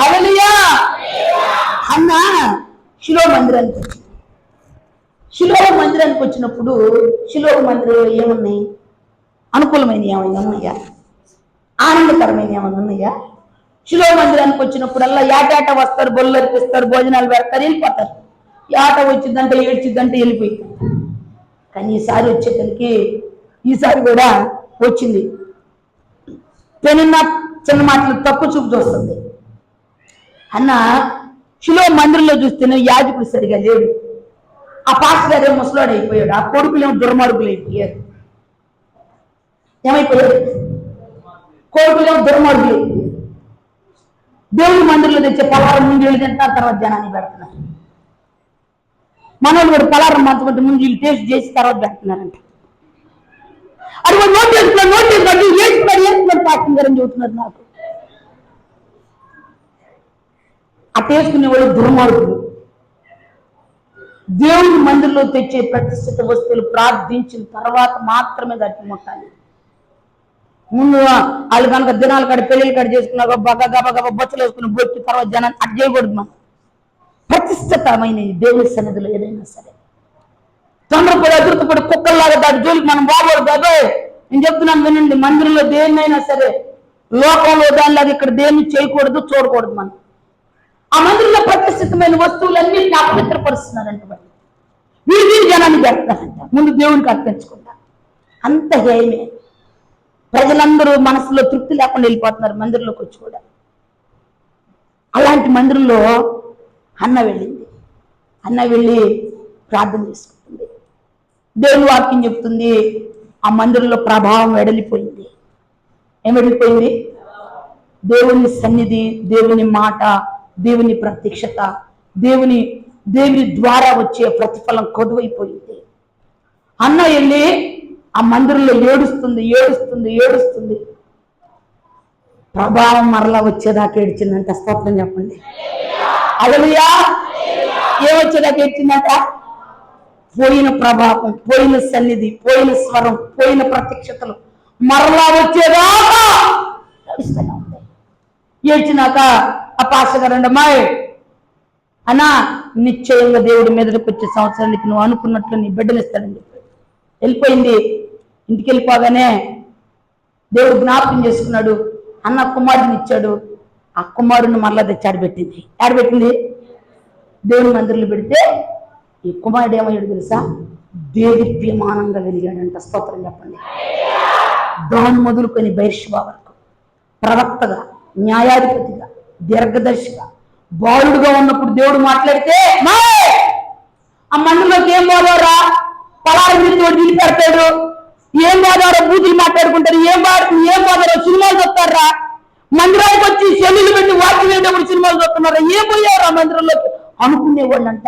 హల్లెలూయా. అన్న షిలో మందిరానికి వచ్చింది. షిలో మందిరానికి వచ్చినప్పుడు షిలో మందిరంలో ఏమున్నాయి? అనుకూలమైన ఏమైనా ఉన్నాయా? ఆనందకరమైన ఏమైనా ఉన్నాయా? షిలో మందిరానికి వచ్చినప్పుడల్లా ఏటాట వస్తారు, బొల్లు అర్పిస్తారు, భోజనాలు పెడతారు, వెళ్ళిపోతారు. ఏట వచ్చిందంటే ఏడ్చిద్దంటే వెళ్ళిపోయింది. కానీ ఈసారి కూడా వచ్చింది. పెనున్న చిన్న మాటలు తప్పు చూపు చూస్తుంది. అన్న షిలో మందిరంలో చూస్తేనే యాజకుడు సరిగా లేడు. ఆ పాస్టర్ గారే ముసలాడు అయిపోయాడు. ఆ కొడుకులేమో దుర్మార్గులు అయిపోయారు. ఏమైపోయాడు? కొడుకులేమో దుర్మార్గులు అయిపోయారు. దేవుడి మందిరంలో తెచ్చే పలారం ముందు వీళ్ళు తింటారు, తర్వాత జనాన్ని పెడుతున్నారు. మనోళ్ళు కూడా పలారం మంచుకుంటే ముందు వీళ్ళు టేస్ట్ చేసి తర్వాత పెడుతున్నారంట. అది కూడా నోట్ చేసుకున్నాడు వేసుకున్నాడు పాస్టర్ గారని చెబుతున్నారు నాకు. ఆ టేసుకునే వాళ్ళు దుర్మార్గులు. దేవుడి మందిరంలో తెచ్చే ప్రతిష్ఠిత వస్తువులు ప్రార్థించిన తర్వాత మాత్రమే దాన్ని ముట్టాలి. ముందు వాళ్ళు కనుక దినాలు కాడ పెళ్ళిళ్ళు కాడ చేసుకున్నా గబ బొచ్చలు వేసుకుని బొట్టి తర్వాత జనాన్ని అటు చేయకూడదు. మనం ప్రతిష్ఠితమైన దేవుని సన్నిధిలో ఏదైనా సరే తొందరపడి అదృతపడి కుక్కల్లాగా దాటి జోలికి మనం బాగోడు కాదు. నేను చెప్తున్నాను వినండి, మందిరంలో దేన్నైనా సరే లోకంలో దానిలాగా ఇక్కడ దేన్ని చేయకూడదు, చూడకూడదు. మనం ఆ మందిరంలో ప్రతిష్ఠితమైన వస్తువులన్నింటినీ అపవిత్రపరుస్తున్నారంట. వీడి జనాన్ని పెడతారంట, ముందు దేవునికి అర్పించకుండా. అంత హేయమే. ప్రజలందరూ మనసులో తృప్తి లేకుండా వెళ్ళిపోతున్నారు మందిరంలోకి వచ్చి కూడా. అలాంటి మందిరంలో అన్న వెళ్ళి ప్రార్థన చేసుకుంటుంది. దేవుని వాక్యం చెప్తుంది, ఆ మందిరంలో ప్రభావం వెడలిపోయింది. ఏం వెడలిపోయింది? దేవుని సన్నిధి, దేవుని మాట, దేవుని ప్రత్యక్షత, దేవుని ద్వారా వచ్చే ప్రతిఫలం కొదువైపోయింది. అన్న వెళ్ళి ఆ మందిరంలో ఏడుస్తుంది. ప్రభావం మరలా వచ్చేదాకా ఏడ్చిందంట. స్తోత్రం చెప్పండి. హల్లెలూయా. ఏమొచ్చేదాకా ఏడ్చిందంట? పోయిన ప్రభావం, పోయిన సన్నిధి, పోయిన స్వరం, పోయిన ప్రత్యక్షతలు మరలా వచ్చేదాకా ఏడుస్తూనే ఉంటాయి. ఏడ్చినాక ఆ పాస్టర్ గారు అమ్మాయి అన్నా నిశ్చయంగా దేవుడి మీదకి వచ్చే సంవత్సరానికి నువ్వు అనుకున్నట్లు నీ బిడ్డలు ఇస్తాడని చెప్పి వెళ్ళిపోయింది. ఇంటికి వెళ్ళిపోగానే దేవుడు జ్ఞాపకం చేసుకున్నాడు. అన్న కుమారుడిని ఇచ్చాడు. ఆ కుమారుడిని మరలా తెచ్చి ఆడబెట్టింది. దేవుని మందిరంలో పెడితే ఈ కుమారుడు ఏమయ్యాడు తెలుసా? దేదీప్యమానంగా వెలిగాడంట. స్తోత్రం చెప్పండి. దాన్ని మొదలుకొని బైర్షిబా వరకు ప్రవక్తగా, న్యాయాధిపతిగా, దీర్ఘదర్శిగా, బాలుడుగా ఉన్నప్పుడు దేవుడు మాట్లాడితే ఆ మందిరంలోకి ఏం పోదారా? పలారంతో ఢిల్లీ పెడతాడు. ఏం పోదారో బూతులు మాట్లాడుకుంటారు. ఏం పోదారో సినిమాలు చూస్తారా? మందిరానికి వచ్చి సెల్లులు పెట్టి వాక్యం వేసేప్పుడు సినిమాలు చూస్తున్నారా? ఏం పోయారు ఆ మందిరంలోకి అనుకునేవాళ్ళంట.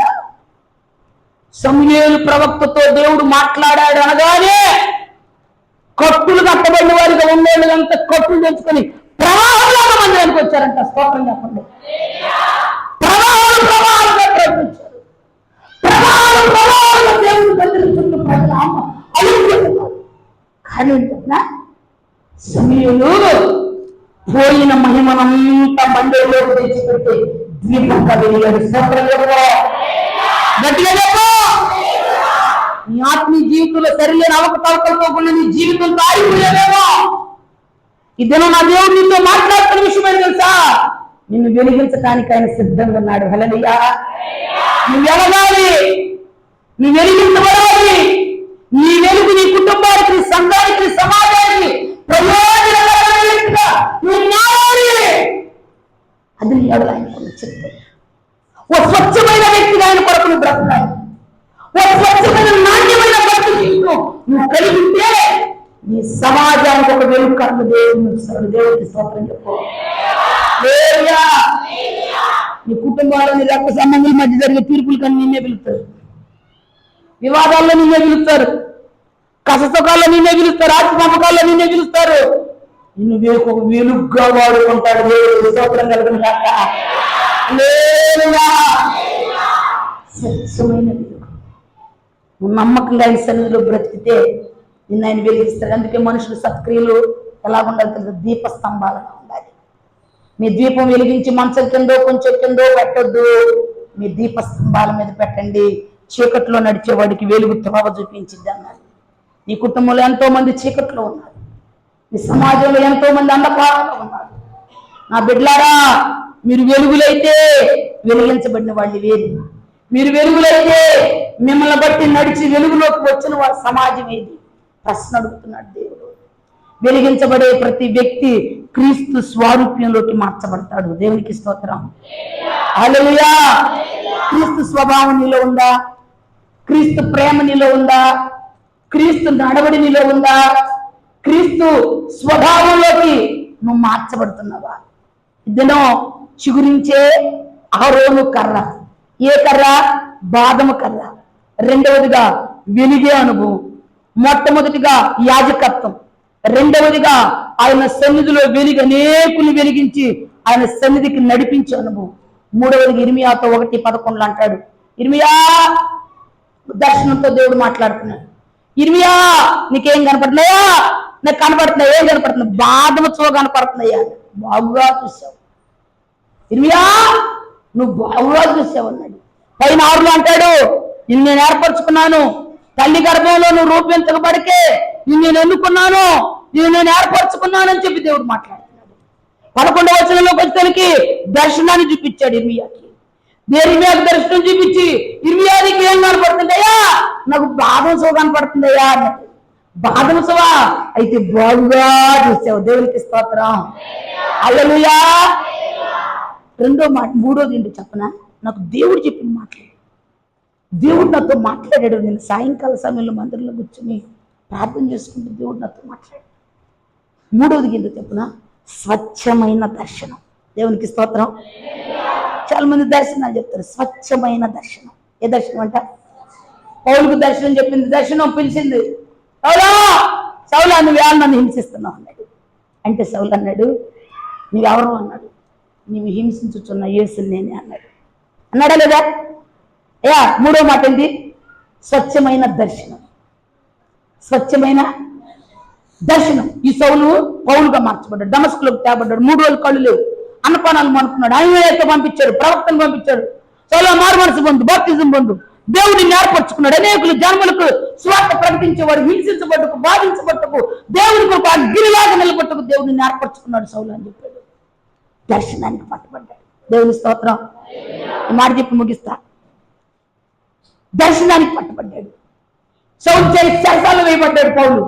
సమూయేలు ప్రవక్తతో దేవుడు మాట్లాడాడు అనగానే కట్టులు కట్టబడిన వారిగా ఉండేళ్ళంతా కట్టులు తెచ్చుకొని ప్రవాహంలో మందిరానికి వచ్చారంట. స్తోత్రం చెప్పండి. ప్రవాహాలుగా ప్రకటించారు. ప్రవాహాలు దేవుడు బెదిరిస్తున్న ప్రజల అమ్మ అడుగుతున్నారు. కానీ ఏంటన్నా సమూయేలు పోయిన మహిమనంతా మందిరంలోకి తెచ్చిపెట్టి దీపంగా వెలిగాడు. స్తోత్రం చెప్పు. గట్టిగా చెప్పు. నీ ఆత్మీయ జీవితంలో సరిలేని అవకతవకలతోకుండా నీ జీవితంతో ఆగిపోయేదేమో. ఈ దినం నా దేవుడు నీతో మాట్లాడుతున్న విషయం ఏంటి తెలుసా? నిన్ను వెలిగించడానికి ఆయన సిద్ధంగా ఉన్నాడు. హల్లెలూయా. నువ్వు ఎలగాలి, నువ్వు వెలిగించబడాలి. నీ వెలుగు నీ కుటుంబానికి, నీ సంఘానికి, నీ సమాజానికి ప్రయోజనకరమైనట్టుగా నువ్వు మారాలి. అది నీ ఎడల ఆయన చెప్తాడు. ఓ స్వచ్ఛమైన వ్యక్తిగా ఆయన కొరకు నువ్వు బ్రతకాలి. ఓ స్వచ్ఛమైన నాణ్యమైన బ్రతుకు జీవితం నువ్వు కలిగి ఉంటే నీ సమాజానికి ఒక వెలుగు కర్మ దేవుడికి స్తోత్రం చెప్పు. నీ కుటుంబాల్లో నీ రక్త సంబంధాల మధ్య జరిగే తీర్పులు కానీ నిన్నే పిలుస్తారు. వివాదాల్లో నిన్నే పిలుస్తారు. కష్టసుఖాల్లో నిన్నే పిలుస్తారు. ఆస్తి పంపకాల్లో నిన్నే పిలుస్తారు. నిన్ను ఒక వెలుగుగా వాడుకుంటాడు దేవుడు. స్తోత్రం కలుగును గాక. స్వచ్ఛమైన వెలుగు. నువ్వు నమ్మకంగా ఆయన సన్నిధిలో బ్రతికితే నిన్ను ఆయన వెలిగిస్తాడు. అందుకే మనుషులు సత్క్రియలు ఎలా ఉండాలి తెలుసు? దీపస్తంభాలుగా ఉండాలి. మీ దీపం వెలిగించి మంచం కిందో కొంచెం కిందో పెట్టొద్దు, మీ దీప స్తంభాల మీద పెట్టండి. చీకట్లో నడిచేవాడికి వెలుగు త్రోవ చూపించింది అన్నారు. నీ కుటుంబంలో ఎంతో మంది చీకట్లో ఉన్నారు, నీ సమాజంలో ఎంతో మంది అంధకారంలో ఉన్నారు. నా బిడ్డలారా, మీరు వెలుగులైతే వెలిగించబడిన వాళ్ళు వేరు. మీరు వెలుగులైతే మిమ్మల్ని బట్టి నడిచి వెలుగులోకి వచ్చిన వారి సమాజం ఏది? ప్రశ్న అడుగుతున్నాడు దేవుడు. వెలిగించబడే ప్రతి వ్యక్తి క్రీస్తు స్వారూప్యంలోకి మార్చబడతాడు. దేవునికి స్తోత్రం. హల్లెలూయా. క్రీస్తు స్వభావం నీలో ఉందా? క్రీస్తు ప్రేమ నీలో ఉందా? క్రీస్తు నడవడి నీలో ఉందా? క్రీస్తు స్వభావంలోకి నువ్వు మార్చబడుతున్నావా? ఇద్దనో చిగురించే అహరోను కర్ర. ఏ కర్ర? బాదము కర్ర. రెండవదిగా వెలిగే అనుభవం. మొట్టమొదటిగా యాజకత్వం. రెండవదిగా ఆయన సన్నిధిలో వెలిగి అనేకులు వెలిగించి ఆయన సన్నిధికి నడిపించే అనుభవం. మూడవదిగా ఇర్మియాతో 1:11 అంటాడు, ఇర్మియా, దర్శనంతో దేవుడు మాట్లాడుతున్నాడు. ఇర్మియా, నీకేం కనపడుతున్నాయా? నాకు కనపడుతున్నాయి. ఏం కనపడుతుంది? బాదము చువ్వ కనపడుతున్నాయా? బాగుగా చూసావు ఇర్మియా, నువ్వు బాగుగా చూసావు అన్నాడు. పైన 6లో అంటాడు, నిన్ను నేను ఏర్పరచుకున్నాను, తల్లి గర్భంలో నువ్వు రూపించబడికే నిన్ను నేను ఎన్నుకున్నాను, నిన్ను నేను ఏర్పరచుకున్నానని చెప్పి దేవుడు మాట్లాడుతున్నాడు. 11వ వచనంలోకి వచ్చేసరికి దర్శనాన్ని చూపించాడు ఇర్మియాకి. ఇర్మియాకి దర్శనం చూపించి, ఇర్మియా నీకు ఏం కనపడుతుందయ్యా? నాకు బాదం చువ్వ కనపడుతుందయ్యా అన్నాడు. బాదం చువ్వ అయితే బాగుగా చూసావు. దేవునికి స్తోత్రం. హల్లెలూయా. రెండో మాట, మూడోది ఏంటి చెప్పనా? నాకు దేవుడు చెప్పిన మాట్లాడు. దేవుడు నాతో మాట్లాడాడు. నేను సాయంకాల సమయంలో మందిరంలో కూర్చొని ప్రార్థన చేసుకుంటూ దేవుడు నాతో మాట్లాడాడు. మూడోది ఏంటో చెప్పనా? స్వచ్ఛమైన దర్శనం. దేవునికి స్తోత్రం. చాలా మంది దర్శనాలు చెప్తారు, స్వచ్ఛమైన దర్శనం. ఏ దర్శనం అంట? పౌలుకు దర్శనం చెప్పింది, దర్శనం పిలిచింది, సౌలా సౌలా నువ్వు ఎవరు నన్ను హింసిస్తున్నావు అన్నాడు. అంటే సౌలు అన్నాడు, నువ్వెవరు అన్నాడు. నీవు హింసించుచున్న యేసుని నేనే అన్నాడు. అన్నాడా లేదా? అయ్యా, మూడో మాట ఏంటి? స్వచ్ఛమైన దర్శనం. స్వచ్ఛమైన దర్శనం. ఈ సౌలు పౌలుగా మార్చబడ్డాడు, దమస్కులోకి తేబడ్డాడు. 3 రోజులు కళ్ళు లేవు, అన్నపానాలు అనుకున్నాడు. ఆయన పంపించాడు, ప్రవక్తను పంపించాడు. సౌలా మారు మనసు పొందు, బాప్తిజం పొందు, దేవుడిని ఏర్పరచుకున్నాడు. అనేకులు జన్మలకు స్వార్థ ప్రకటించేవాడు, హింసించబట్టుకు, బాధించబట్టుకు, దేవుడి కొరకు అగ్నిలాగా నిలబట్టుకు దేవుడిని ఏర్పరచుకున్నాడు సౌలు అని చెప్పాడు. దర్శనానికి పట్టుబడ్డాడు. దేవుని స్తోత్రం. ఈ మాట చెప్పి ముగిస్తా. దర్శనానికి పట్టుబడ్డాడు. సౌలు చెరసాలలో వేయబడ్డాడు పౌలు.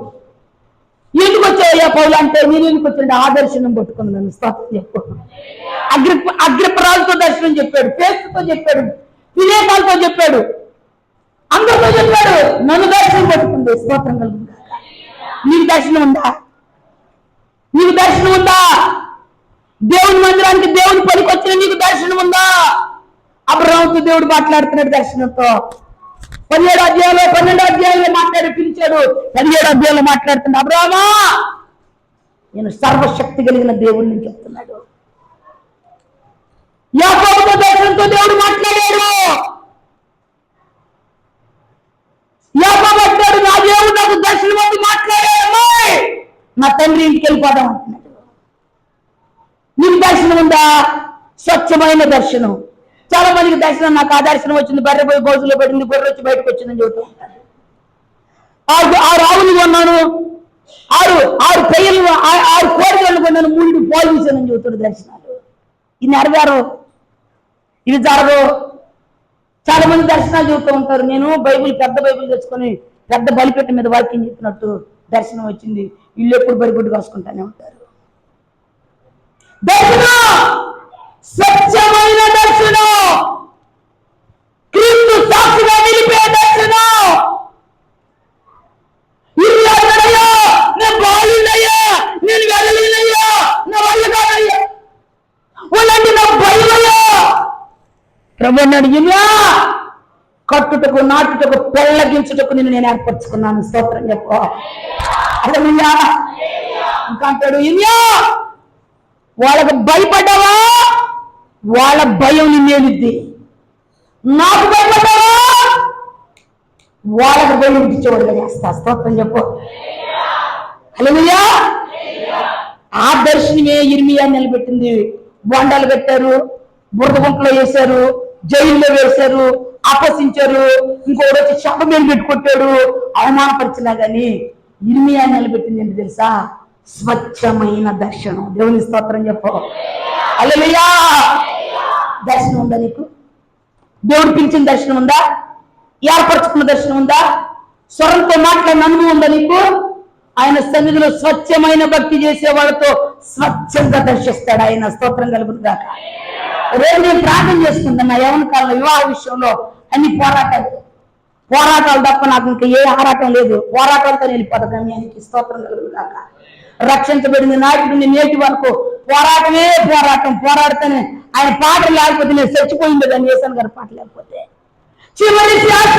ఎందుకు వచ్చాయ్యా పౌలు అంటే, నేను ఎందుకు వచ్చాడు? ఆ దర్శనం పట్టుకున్నాను. స్తోత్రం చెప్పు. అగ్రిపరాలతో దర్శనం చెప్పాడు, పేస్తుతో చెప్పాడు, వివేకాలతో చెప్పాడు, అందరితో చెప్పాడు. నన్ను దర్శనం పట్టుకుంది. స్తోత్రం కలుగుతుంది. నీకు దర్శనం ఉందా? నీకు దర్శనం ఉందా? దేవుని మందిరానికి దేవుని పనికి వచ్చిన నీకు దర్శనం ఉందా? అబ్రహాముతో దేవుడు మాట్లాడుతున్నాడు దర్శనంతో. 17వ అధ్యాయంలో 12వ అధ్యాయంలో మాట్లాడి పిలిచాడు. 17వ అధ్యాయంలో మాట్లాడుతున్నాడు, అబ్రహామా నేను సర్వశక్తి కలిగిన దేవుడిని చెప్తున్నాడు. యాకోబుతో దర్శనంతో దేవుడు మాట్లాడాడు. యాకోబు అంటాడు, నా దేవుడు నాకు దర్శనం వచ్చి మాట్లాడాడమ్మా, నా తండ్రి ఇంటికి వెళ్ళిపోదాం అంటున్నాడు. నీకు దర్శనం ఉందా? స్వచ్ఛమైన దర్శనం. చాలా మందికి దర్శనం, నాకు ఆ దర్శనం వచ్చింది, బర్రె పోయి గోజులో పడింది, గొర్రె వచ్చి బయటకు వచ్చిందని చెబుతూ ఉంటారు. 6 ఆవులు కొన్నాను, 6 పెయ్యలు, 6 కోడిగళ్ళు కొన్నాను, 3 పాలు తీసానని చెబుతాడు దర్శనాలు. ఇది నెరవేరు, ఇవి జరగవు. చాలా మంది దర్శనాలు చెబుతూ ఉంటారు. నేను పెద్ద బైబిల్ తెచ్చుకొని పెద్ద బలిపెట్ట మీద వాక్యం చెప్పినట్టు దర్శనం వచ్చింది, ఇల్లు ఎప్పుడు బరిగొడ్డు కాసుకుంటానే ఉంటారు. దర్శనం స్వచ్ఛమైన దర్శనం, క్రీస్తు సాక్షిగా నిలిపే దర్శనం. ఇల్లు అన్నాడయ్యా, నేను బాగుందయ్యా, నేను వెళ్ళలేనయ్యా, నా వల్ల కాదయ్యా, వాళ్ళంటే నా భయమయ్యా. ప్రభు అన్నాడు, ఇల్లా కట్టుటకు, నాటుటకు, పెళ్ళగించుటకు నేను ఏర్పరచుకున్నాను. స్తోత్రం చెప్పు. అలా ఇంకా అంటాడు, ఇల్లా వాళ్ళకు భయపడ్డావా, వాళ్ళ భయం నిన్నేలుద్ది. నాకు భయపడ్డావా, వాళ్ళకు భయం ఇచ్చేవాడుగా చేస్తా. స్తోత్రం చెప్పు. హల్లెలూయా. ఆ దర్శనమే ఇర్మియా నిలబెట్టింది. బోండాలు పెట్టారు, బురద గుంటలో వేశారు, జైల్లో వేశారు, ఆపసించారు, ఇంకోటి వచ్చి శవ మీద పెట్టుకొట్టాడు, అవమానపరిచినా గాని ఇర్మియా నిలబెట్టింది ఏంటి తెలుసా? స్వచ్ఛమైన దర్శనం. దేవుని స్తోత్రం చెప్పు. హల్లెలూయా. దర్శనం ఉందా నీకు? దేవుడు పిలిచిన దర్శనం ఉందా? ఏర్పరచుకున్న దర్శనం ఉందా? స్వరంతో మాట్లాడిన అనుభవం ఉందా నీకు? ఆయన సన్నిధిలో స్వచ్ఛమైన భక్తి చేసే వాళ్ళతో స్వచ్ఛంగా దర్శిస్తాడు ఆయన. స్తోత్రం కలుగుతుందాక. రేపు నేను ప్రార్థన చేసుకుంటాను. నా యవన కాలంలో వివాహ విషయంలో అన్ని పోరాటాలు తప్ప నాకు ఇంకా ఏ ఆరాటం లేదు. పోరాటాలతో వెళ్ళిపోతా గమ్యానికి. స్తోత్రం కలుగుతుందాక. రక్షించబడింది నాటి నుండి నేటి వరకు పోరాటమే పోరాటం. పోరాడుతానే ఆయన పాటలు లేకపోతే నేను చచ్చిపోయింది దాన్ని వేసాను గారు పాట లేకపోతే. చివరి శ్వాస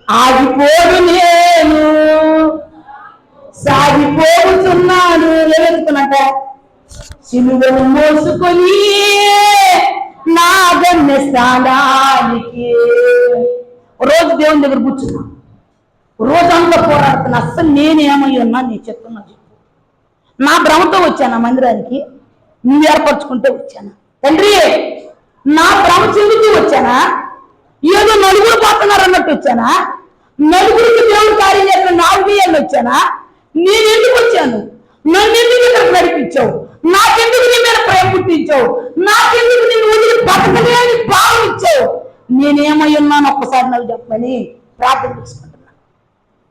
ఆగిపోదు, నేను సాగిపోతున్నాను. ఏమనుకున్నట్ట? సిలువను మోసుకొని నా గమ్య స్థానానికి. రోజు దేవుని దగ్గర కూర్చున్నా, రోజంతా పోరాడుతున్నా. అస్సలు నేనేమై ఉన్నా నేను చెప్తున్నా. నా భ్రమతో వచ్చాను ఆ మందిరానికి, నువ్వు ఏర్పరచుకుంటే వచ్చానా తండ్రి? నా భ్రమ చెందుతూ వచ్చానా? ఏదో నలుగురు పోతున్నారు అన్నట్టు వచ్చానా? నలుగురికి దేవుడు కార్యం చేసిన 4 ఏళ్ళు వచ్చానా? నేను ఎందుకు వచ్చాను? నన్ను ఎందుకు ఇక్కడ నడిపించావు? నాకెందుకు నీ మీద ప్రేమ పుట్టించావు? నాకెందుకు నేను వదిలి బతకలేని భావం ఇచ్చావు? నేనేమై ఉన్నాను ఒక్కసారి నాకు చెప్పని ప్రార్థన చేసుకుంటున్నా.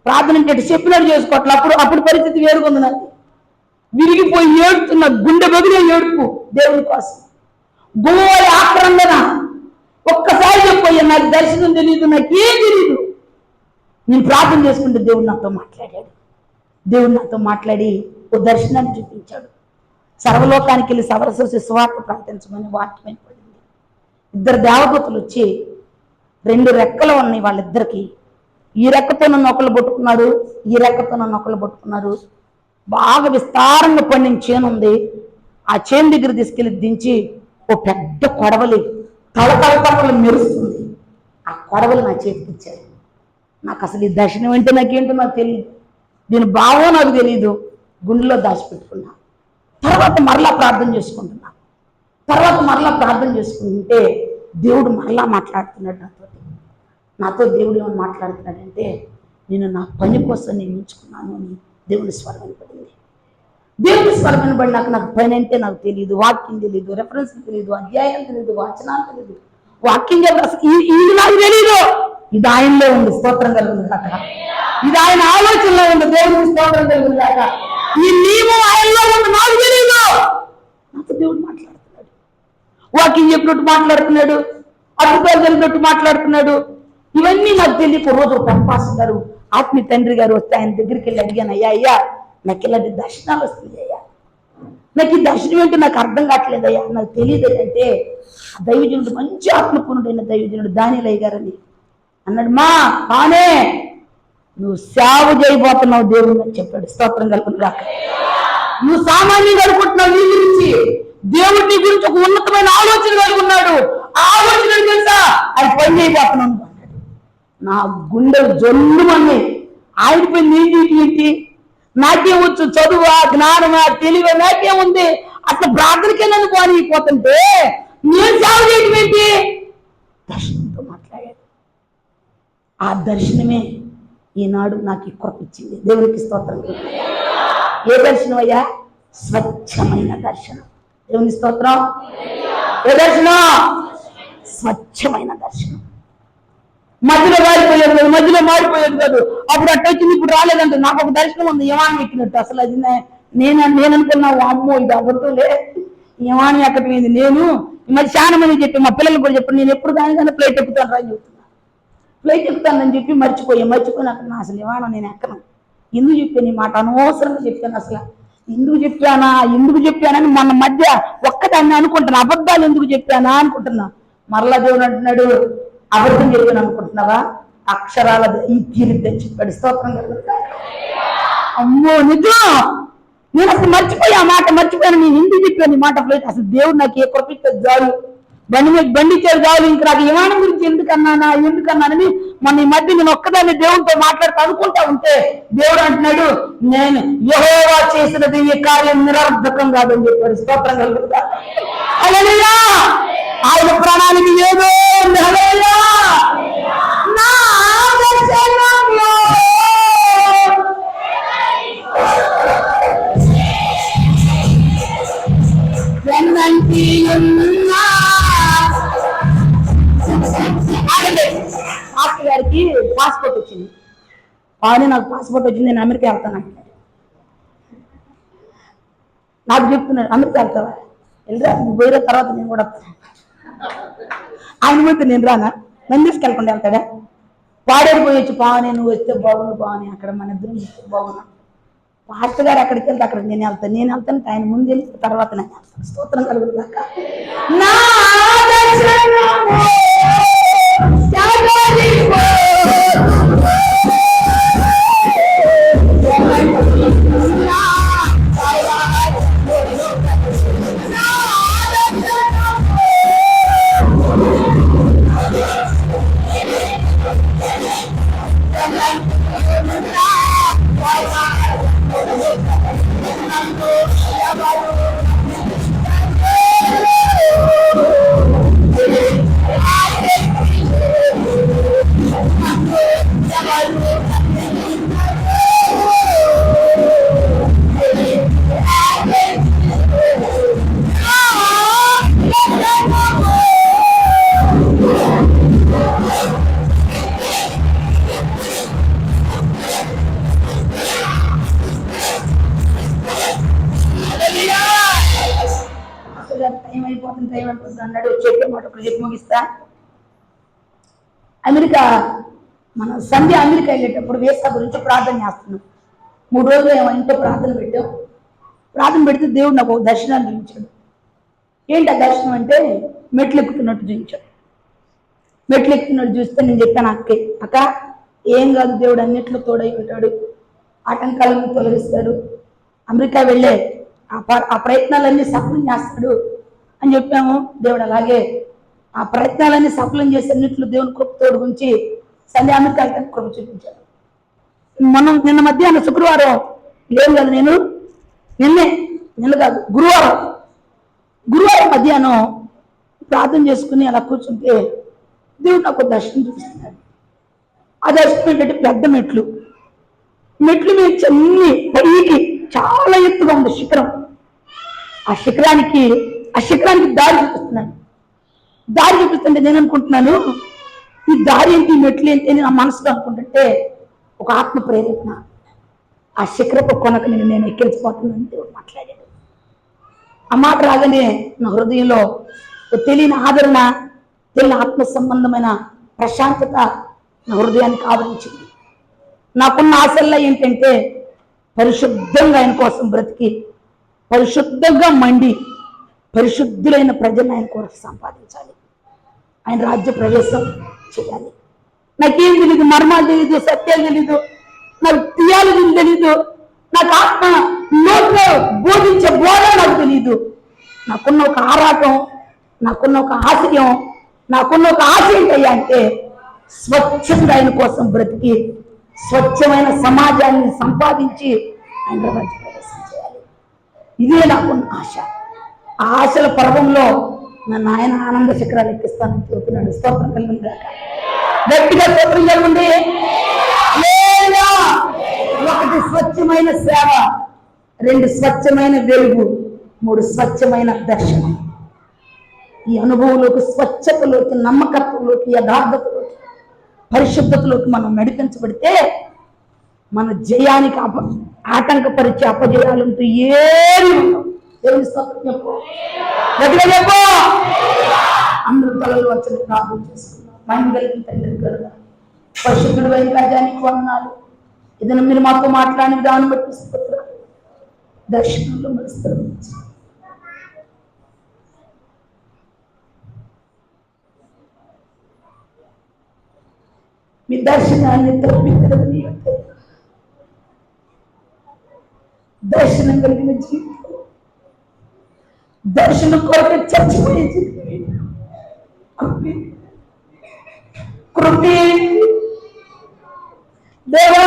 ప్రార్థన అంటే చెప్పినట్టు చేసుకోవట్లే. అప్పుడు పరిస్థితి వేరుగుంది. నాకు విరిగిపోయి ఏడుతున్నా, గుండె బదిలే ఏడుపు దేవుని కోసం, గోవారి ఆక్రందన. ఒక్కసారి చెప్పయ్యా, నాకు దర్శనం తెలియదు, నాకేం తెలియదు. నేను ప్రార్థన చేసుకుంటే దేవుడు నాతో మాట్లాడాడు. దేవుడు నాతో మాట్లాడి ఓ దర్శనాన్ని చూపించాడు. సర్వలోకానికి వెళ్ళి సవరస సువార్త ప్రార్థించమని వాక్యం పడింది. 2 దేవదూతలు వచ్చి 2 రెక్కలు ఉన్నాయి వాళ్ళిద్దరికి. ఈ రెక్కతో నన్ను ఒకళ్ళు పట్టుకున్నాడు, ఈ రెక్కతో నన్ను ఒకళ్ళు పట్టుకున్నారు. బాగా విస్తారంగా పండిన చేను ఉంది. ఆ చేను దగ్గర తీసుకెళ్ళి దించి ఓ పెద్ద కొడవలి తలతల మెరుస్తుంది. ఆ కొడవలి నా చేతికి ఇచ్చారు. నాకు అసలు ఈ దర్శనం అంటే నాకేంటో నాకు తెలియదు, దీని భావం నాకు తెలియదు. గుండెలో దాచిపెట్టుకున్నా. తర్వాత మరలా ప్రార్థన చేసుకుంటే దేవుడు మరలా మాట్లాడుతున్నాడు నాతో. దేవుడు ఏమని మాట్లాడుతున్నాడంటే, నేను నా పని కోసం నేను ఎంచుకున్నాను అని దేవుని స్వరం వినపడింది. దేవుని స్వరం వినబడినాక నాకు పని అంటే నాకు తెలియదు, వాక్యం తెలియదు, రెఫరెన్స్ తెలియదు, అధ్యాయం తెలియదు, వచనాలు తెలియదు, వాక్యం ఇది నాకు తెలియదు. ఇది ఆయనలో ఉంది. స్తోత్రం కలుగుతుంది కాక. ఇది ఆయన ఆలోచనలో ఉంది. దేవుడికి స్తోత్రం కలుగుతుంది కాక. ఈ నియమం ఆయనలో ఉంది, నాకు తెలియదు. నాతో దేవుడు మాట్లాడుతున్నాడు. వాక్యం చెప్పినట్టు మాట్లాడుతున్నాడు, అద్భుతాలు జరిగినట్టు మాట్లాడుతున్నాడు. ఇవన్నీ నాకు తెలియక రోజు పెంపాస్ గారు, ఆత్మీయ తండ్రి గారు వస్తే ఆయన దగ్గరికి వెళ్ళి అడిగాను, అయ్యా నాకు ఇలాంటి దర్శనాలు వస్తుంది అయ్యా, నాకు ఈ దర్శనం ఏంటో నాకు అర్థం కావట్లేదు అయ్యా, నాకు తెలియదు అంటే ఆ దైవజనుడు, మంచి ఆత్మపూర్ణుడైన దైవజనుడు దానిలయ్య గారని అన్నాడు. మా కానే నువ్వు సేవ చేయబోతున్నావు దేవుడు అని చెప్పాడు. స్తోత్రం కలుగుతుందా. నువ్వు సామాన్యంగా అనుకుంటున్నావు నీ గురించి, దేవుడు నీ గురించి ఒక ఉన్నతమైన ఆలోచన కలిగి ఉన్నాడు. ఆ ఆలోచన తెలుసా, అది పని చేయబోతున్నాను అన్నాడు. నా గుండెలు జల్లుమని ఆగిపోయి ఏంటి, నాకేమొచ్చు, చదువా, జ్ఞానమా, తెలివా, నాకేముంది, అట్లా ప్రార్థనకే నన్ను పోనిపోతుంటే నేను సేవ చేయటం ఏంటి? దర్శనంతో మాట్లాడాడు. ఆ దర్శనమే ఈనాడు నాకు ఈ కృప ఇచ్చింది. దేవునికి స్తోత్రం. ఏ దర్శనం అయ్యా? స్వచ్ఛమైన దర్శనం. దేవుని స్తోత్రం. ఏ దర్శనం? స్వచ్ఛమైన దర్శనం. మధ్యలో మారిపోయేది కాదు. అప్పుడు అట్ట వచ్చింది, ఇప్పుడు రాలేదంటే నాకు ఒక దర్శనం ఉంది, యమాని ఎక్కినట్టు. అసలు అది నేను అనుకున్నా, అమ్మో ఇది అవ్వదులే, యమాని ఎక్కటమైంది. నేను మరి చాలా మంది చెప్పి, మా పిల్లలు కూడా చెప్పి, నేను ఎప్పుడు కానీ ఫ్లైట్ ఎక్కుతాను అని చెప్తున్నా. ఫ్లైట్ ఎక్కుతానని చెప్పి మర్చిపోయినాక అసలు యమాన నేను ఎక్కను. ఎందుకు చెప్పాను ఈ మాట? అనవసరంగా చెప్పాను. అసలు ఎందుకు చెప్పానని మొన్న మధ్య ఒక్కదాన్ని అనుకుంటున్నా, అబద్ధాలు ఎందుకు చెప్పానా అనుకుంటున్నా. మరలా దేవుడు అంటున్నాడు, అబద్ధం చెప్పాను అనుకుంటున్నావా? అక్షరాల ఈ తీరిద్దని చెప్పాడు. స్తోత్రం కలుగుతుంది. అమ్మో నిజం, నేను అసలు మర్చిపోయా మాట, మర్చిపోయాను. నేను ఎందుకు చెప్పాను ఈ మాట? ఫ్లైట్ అసలు దేవుడు నాకు ఏ కృప చాలు, బండి ఇచ్చారు చాలు, ఇంక నాకు విమానం గురించి ఎందుకన్నానని మన ఈ మధ్య నేను ఒక్కదాన్ని దేవుడితో మాట్లాడుతూ అనుకుంటా ఉంటే దేవుడు అంటున్నాడు, నేను యెహోవా చేసినది ఈ కార్యం నిరర్ధకం కాదని చెప్పాడు. స్తోత్రం కలుగుతా. హల్లెలూయా. ఆయన ప్రాణానికి ఏదో ఉంది. హల్లెలూయా. నా దర్శనంలో వెన్నంటి ఉన్నా పాస్టర్ గారికి పాస్పోర్ట్ వచ్చింది. కానీ నాకు పాస్పోర్ట్ వచ్చింది, నేను అమెరికా వెళ్తాను. నాకు చెప్తున్నాడు, అమెరికా వెళ్తావా, వెళ్ళరా, నువ్వు పోయిన తర్వాత నేను కూడా వస్తాను. ఆయన పోతే నేను రానా, నన్ను తీసుకెళ్ళకుండా వెళ్తాడా? పాడేరు పోయి వచ్చి పావని నువ్వు వస్తే బాగుండు, పావని అక్కడ మన ఇద్దరు బాగున్నా. పాస్టర్ గారు అక్కడికి వెళ్తే అక్కడికి నేను వెళ్తాను, ఆయన ముందు వెళ్ళి తర్వాత నేను వెళ్తాను. స్తోత్రం కలుగుతాక. నా టైం అయిపోతుంది అన్నాడు. చెప్పే మాట ఒకటి చెప్పి ముగిస్తా. అమెరికా మన సంధ్య అమెరికా వెళ్ళేటప్పుడు వీసా గురించి ప్రార్థన చేస్తున్నాం. 3 రోజులు ఏమో ఇంట్లో ప్రార్థన పెట్టాం. ప్రార్థన పెడితే దేవుడు నాకు ఒక దర్శనాన్ని చూపించాడు. ఏంటి ఆ దర్శనం అంటే, మెట్లు ఎక్కుతున్నట్టు చూపించాడు. మెట్లు ఎక్కుతున్నట్టు చూస్తే నేను చెప్పాను అక్క ఏం కాదు, దేవుడు అన్నిట్లో తోడై ఉంటాడు, ఆటంకాలను తొలగిస్తాడు, అమెరికా వెళ్ళే ఆ ప్రయత్నాలన్నీ సఫలం చేస్తాడు అని చెప్పాము. దేవుడు అలాగే ఆ ప్రయత్నాలన్నీ సఫలం చేసే అన్నింటిలో దేవుని కృప తోడు గురించి సంధ్య అమెరికా కృప చూపించాడు. మనం నిన్న మధ్యాహ్నం శుక్రవారం లేదు కదా, నిన్న కాదు గురువారం మధ్యాహ్నం ప్రార్థన చేసుకుని అలా కూర్చుంటే దేవుడు నాకు దర్శనం చూపిస్తున్నాడు. ఆ దర్శనం ఏంటంటే పెద్ద మెట్లు మీద అన్ని పైకి చాలా ఎత్తుగా ఉంది శిఖరం. ఆ శిఖరానికి దారి చూపిస్తున్నాడు. దారి చూపిస్తుంటే నేను అనుకుంటున్నాను, ఈ దారి ఏంటి, ఈ మెట్లు ఏంటి అని నా మనసులో అనుకుంటుంటే ఒక ఆత్మ ప్రేరేపణ, ఆ శిఖరపు కొనకు నేను ఎక్కించిపోతున్నాను దేవుడు మాట్లాడాడు. ఆ మాట రాగానే నా హృదయంలో తెలియని ఆదరణ, తెలియని ఆత్మ సంబంధమైన ప్రశాంతత నా హృదయానికి ఆవరించింది. నాకున్న ఆశల్లో ఏంటంటే పరిశుద్ధంగా ఆయన కోసం బ్రతికి, పరిశుద్ధంగా మండి, పరిశుద్ధులైన ప్రజలను ఆయన కొరకు సంపాదించాలి, ఆయన రాజ్య ప్రవేశం చేయాలి. నాకేం తెలీదు, మర్మాలు తెలీదు, సత్యాలు తెలీదు, నాకు థియాలజీ తెలీదు, నాకు ఆత్మ లోతులో బోధించే బోధ నాకు తెలీదు. నాకున్న ఒక ఆరాటం, నాకున్న ఒక ఆశయం, నాకున్న ఒక ఆశ ఏంటయ్యా అంటే స్వచ్ఛంగా ఆయన కోసం బ్రతికి స్వచ్ఛమైన సమాజాన్ని సంపాదించి ఆయన రాజ్య ప్రవేశం చేయాలి. ఇదే నాకున్న ఆశ. ఆ ఆశల పర్వంలో నన్ను ఆయన ఆనంద శిఖరాలు ఎక్కిస్తానని చెబుతున్నాడు. స్తోత్రం కలిగింది కాక గట్టిగా స్తోత్రం కలుగుంది. లేదా 1 స్వచ్ఛమైన సేవ, 2 స్వచ్ఛమైన వెలుగు, 3 స్వచ్ఛమైన దర్శనం. ఈ అనుభవంలోకి, స్వచ్ఛతలోకి, నమ్మకత్వంలోకి, యథార్థతలోకి, పరిశుద్ధతలోకి మనం నడిపించబడితే మన జయానికి ఆటంకపరిచే అపజయాలంటూ ఏమి ఉండవు. దేవుని స్తోత్రం చెప్పు, గట్టిగా చెప్పు. అందరూ తలలు వచ్చి ప్రార్థన చేసుకున్నాం. మహిమ కలిగిన తండ్రి కరుణ, పరిశుద్ధుడు అయిన రాజానికి వందనాలు. ఏదైనా మీరు మాతో మాట్లాడిన దాన్ని బట్టి స్తోత్రం. దర్శనంలో మరుస్తారు మీ దర్శనాన్ని తప్పించదని, దర్శనం కలిగిన జీవితం, దర్శనం కొరకు చచ్చిపోయే జీవితం, కృపి కృపి దేవా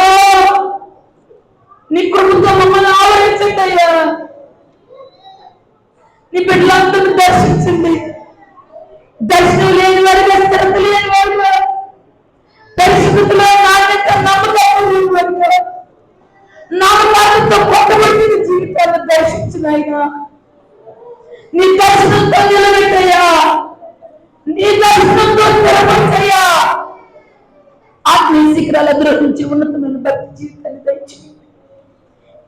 నీ కృపతో మమ్మల్ని ఆవరించండి అయ్యా. నీ బిడ్డలందరూ దర్శించండి. దర్శనం లేని వారిగా, స్థిరత లేని వారిగా, పరిశుద్ధతలో నాణ్యత నమ్మకాలతో కొట్టబడిన జీవితాన్ని దర్శించినాయిగా. నీ దర్శనంతో నిలబెట్టయ్యా, నీ దర్శనంతో స్థిరపరచయ్యా. ఆత్మీయ శిఖరాల గ్రహించి ఉన్నతమైన భక్తి జీవితాన్ని దయచేయండి.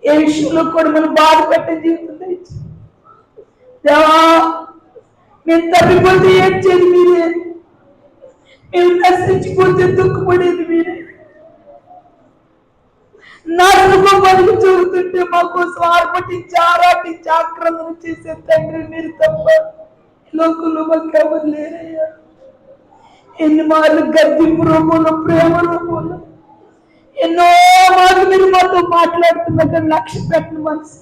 ఏ విషయంలో కూడా మనం బాధపడే జీవితం దయచేయండి దేవా. మేము తప్పిపోతే ఏడ్చేది మీరే, మేము నశించిపోతే దుఃఖపడేది మీరే. నా సుఖం బతుకు చూస్తుంటే మా కోసం ఆర్పటించి ఆరాటించి ఆక్రమణ చేసే తండ్రి మీరు తప్ప లోకంలో మాకు ఎవరు లేరయ్యా. ఎన్ని మార్లు గద్దింపు రూపంలో, ప్రేమ రూపంలో ఎన్నో మార్లు మీరు మాతో మాట్లాడుతున్నా, లక్ష్య పెట్టిన మనసు,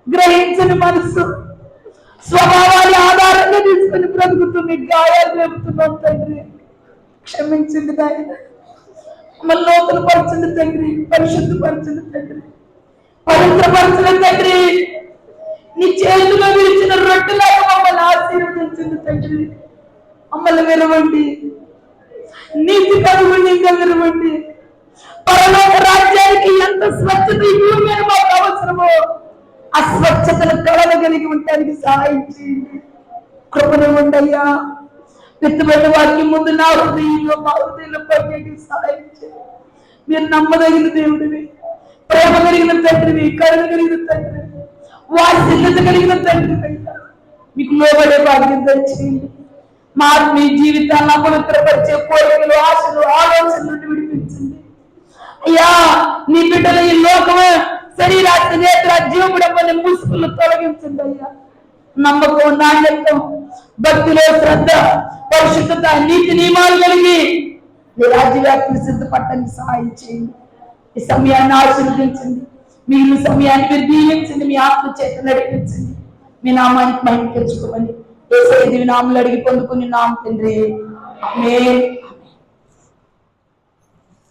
గ్రహించని మనసు, స్వభావాన్ని ఆధారంగా తీసుకుని బ్రతుకుతూ మీ గాయాలు రేపుతున్నాం తండ్రి. క్షమించండి నాయన. మమ్మల్ని నూతనపరచండి తండ్రి, పరిశుద్ధపరచండి తండ్రి, పవిత్రపరచండి తండ్రి. నీ చేతిలో విరిచిన రొట్టెలాగా మమ్మల్ని ఆశీర్వదించండి తండ్రి. మమ్మల్ని విరవండి, నీతి కనుగొనిగా విరవండి. పరలోక రాజ్యానికి ఎంత స్వచ్ఛత ఈ భూమి మీద మాకు అవసరమో ఆ స్వచ్ఛతను కలగలిగి ఉండడానికి సహాయం చేయండి. కృపనివ్వండి అయ్యా. పెట్టుబడి వాక్యం ముందు నా హృదయంలో, మా హృదయంలో పనిచేయడానికి సహాయం చేయండి. మీరు నమ్మదగిన దేవుడివి, ప్రేమ కలిగిన తండ్రివి, కరుణ కలిగిన తండ్రివి, వాత్సల్యత కలిగిన తండ్రివి అయ్యా. మీకు లోబడే భాగ్యం దయచేయండి. మా ఆత్మీయ జీవితాన్ని అపవిత్రపరిచే కోరికలు, ఆశలు, ఆలోచనల నుండి విడిపించండి అయ్యా. నీ బిడ్డల ఈ లోకము శరీరాత్మ నేత్ర జీవముడమని ముసుగులు తొలగించండి అయ్యా. నమ్మకం, నాణ్యత్వం, భక్తిలో శ్రద్ధ, పరిశుద్ధత, నీతి నియమాలు కలిగి మీ రాజ్యవ్యాప్తిని సిద్ధపడటానికి సహాయం చేయండి. ఈ సమయాన్ని ఆశీర్వదించండి. మిగిలిన సమయాన్ని మీరు దీవించండి. మీ ఆత్మ చేత నడిపించండి. మీ నామానికి మహిమ తెచ్చుకోమని యేసయ్య దివ్య నామములో అడిగి పొందుకుని నామ తండ్రి. ఆమేన్.